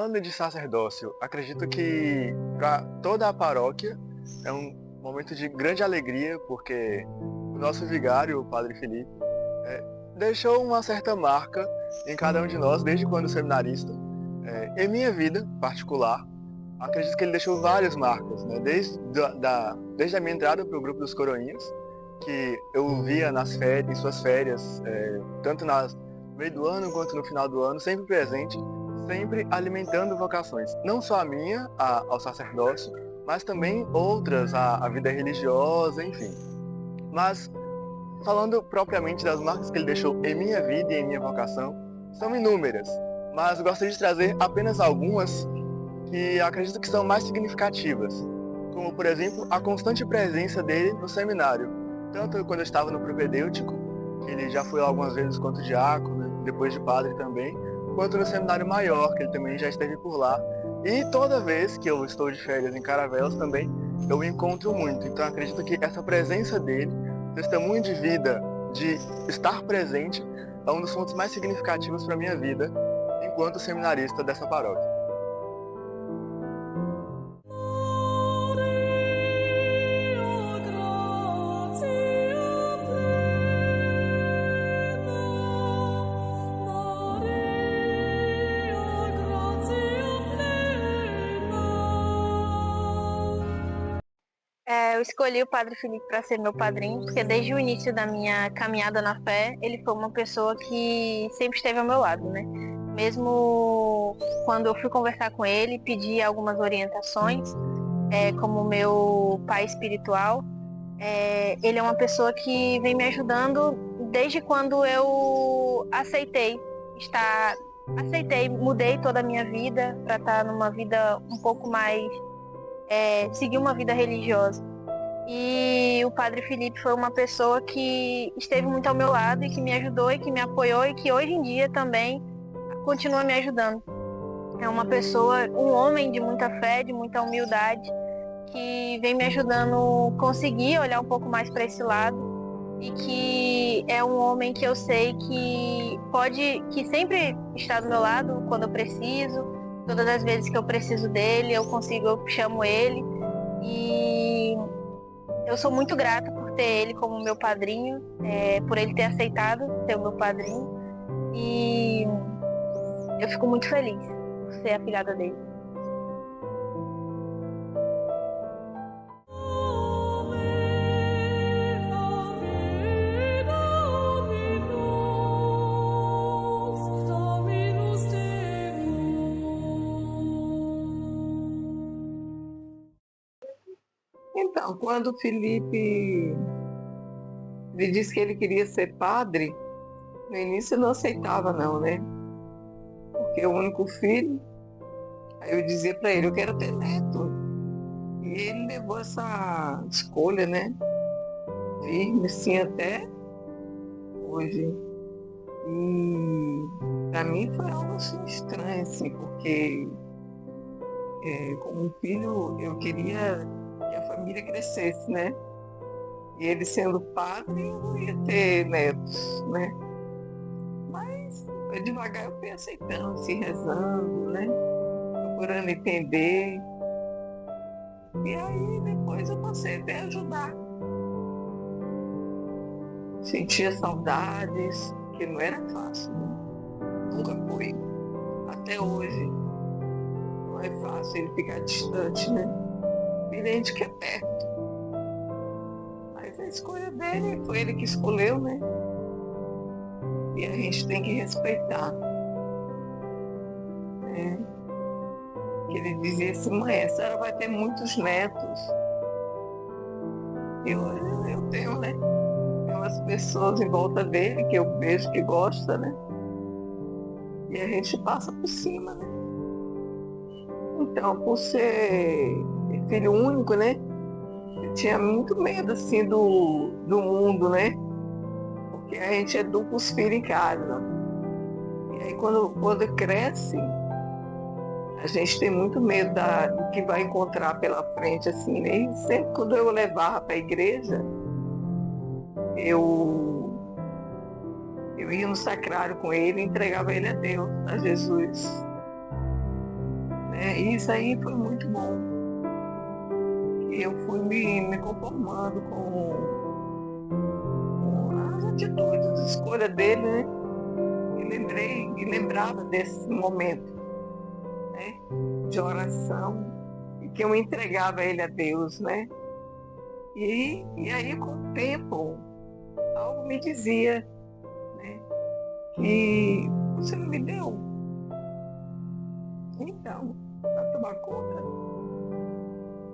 Falando de sacerdócio, acredito que para toda a paróquia é um momento de grande alegria, porque o nosso vigário, o Padre Felipe, deixou uma certa marca em cada um de nós, desde quando seminarista. Em minha vida particular, acredito que ele deixou várias marcas, né? Desde a minha entrada para o grupo dos Coroinhas, que eu via nas férias, em suas férias, tanto no meio do ano quanto no final do ano, sempre presente, sempre alimentando vocações. Não só a minha, ao sacerdócio, mas também outras, à vida religiosa, enfim. Mas, falando propriamente das marcas que ele deixou em minha vida e em minha vocação, são inúmeras, mas gostaria de trazer apenas algumas que acredito que são mais significativas, como, por exemplo, a constante presença dele no seminário, tanto quando eu estava no propedêutico, que ele já foi algumas vezes quanto diácono, depois de padre também, quanto no seminário maior, que ele também já esteve por lá. E toda vez que eu estou de férias em Caravelas também, eu o encontro muito. Então acredito que essa presença dele, testemunho de vida, de estar presente, é um dos pontos mais significativos para a minha vida enquanto seminarista dessa paróquia. Eu escolhi o Padre Felipe para ser meu padrinho, porque desde o início da minha caminhada na fé, ele foi uma pessoa que sempre esteve ao meu lado, né? Mesmo quando eu fui conversar com ele, pedi algumas orientações, como meu pai espiritual, ele é uma pessoa que vem me ajudando desde quando eu mudei toda a minha vida para estar numa vida um pouco mais, seguir uma vida religiosa. E o Padre Felipe foi uma pessoa que esteve muito ao meu lado e que me ajudou e que me apoiou e que hoje em dia também continua me ajudando. É uma pessoa, um homem de muita fé, de muita humildade, que vem me ajudando a conseguir olhar um pouco mais para esse lado e que é um homem que eu sei que sempre está do meu lado quando eu preciso. Todas as vezes que eu preciso dele, eu chamo ele. E eu sou muito grata por ter ele como meu padrinho, por ele ter aceitado ser o meu padrinho. E eu fico muito feliz por ser a filhada dele. Então, quando o Felipe me disse que ele queria ser padre, no início eu não aceitava não, né? Porque é o único filho. Aí eu dizia para ele, eu quero ter neto. E ele levou essa escolha, né? Firme, sim, até hoje. E para mim foi algo assim estranho, assim, porque como filho eu queria que a família crescesse, né? E ele sendo padre, eu não ia ter netos, né? Mas devagar eu fui aceitando, se rezando, né? Procurando entender. E aí depois eu passei até a ajudar. Sentia saudades, que não era fácil, né? Nunca foi. Até hoje não é fácil ele ficar distante, né? E a gente quer perto. Mas a escolha dele, foi ele que escolheu, né? E a gente tem que respeitar. Né? Ele dizia assim, mãe, a senhora vai ter muitos netos. Eu tenho, né? Tem umas pessoas em volta dele que eu vejo que gosta, né? E a gente passa por cima, né? Então, por ser filho único, né? Eu tinha muito medo, assim, do mundo, né? Porque a gente educa os filhos em casa. E aí, quando cresce, a gente tem muito medo do que vai encontrar pela frente, assim, né? E sempre quando eu levava para a igreja, eu ia no sacrário com ele e entregava ele a Deus, a Jesus. E isso aí foi muito bom. E eu fui me conformando com as atitudes, a escolha dele, né? E lembrava desse momento, né? De oração, e que eu entregava ele a Deus, né? E aí, com o tempo, algo me dizia, né? Que você não me deu. Então, para tomar conta,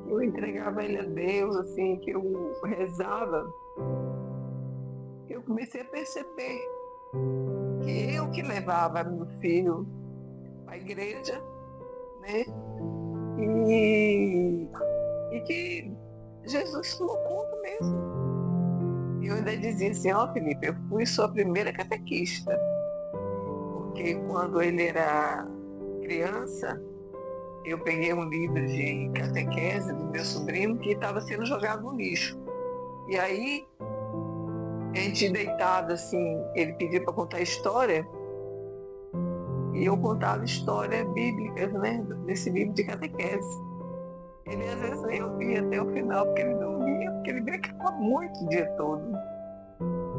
eu entregava ele a Deus, assim, que eu rezava, eu comecei a perceber que eu que levava meu filho para a igreja, né? E que Jesus tomou conta mesmo. E eu ainda dizia assim, Felipe, eu fui sua primeira catequista. Porque quando ele era criança, eu peguei um livro de catequese do meu sobrinho que estava sendo jogado no lixo. E aí, a gente deitado assim, ele pediu para contar história, e eu contava histórias bíblicas, né, desse livro de catequese. Ele às vezes nem ouvia até o final, porque ele dormia, porque ele brincava muito o dia todo.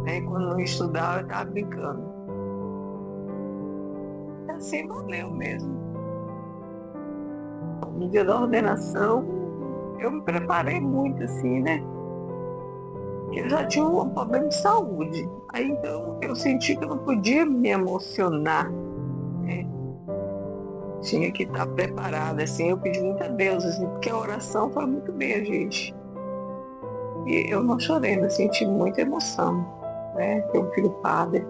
Né? Quando não estudava, ele estava brincando. E assim valeu mesmo. No dia da ordenação, eu me preparei muito assim, né? Porque eu já tinha um problema de saúde. Aí então eu senti que eu não podia me emocionar, né? Tinha que estar preparada, assim. Eu pedi muito a Deus, assim, porque a oração foi muito bem a gente. E eu não chorei, eu senti muita emoção, né? Ter um filho padre,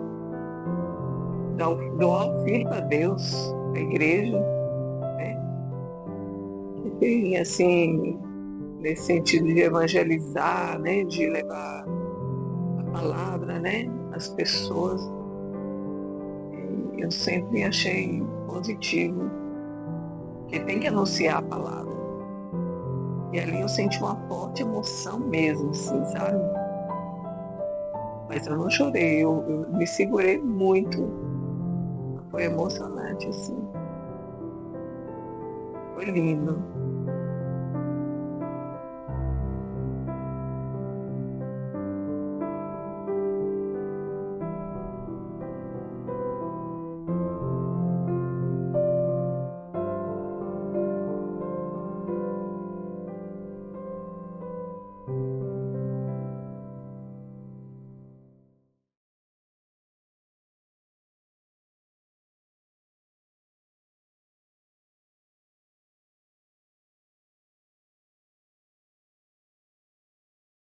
doar o filho para Deus, para a igreja, né? E assim, nesse sentido de evangelizar, né? De levar a palavra, né? Às pessoas. E eu sempre achei positivo, porque tem que anunciar a palavra. E ali eu senti uma forte emoção mesmo, assim, sabe? Mas eu não chorei, eu me segurei muito. Foi emocionante, assim. Foi lindo.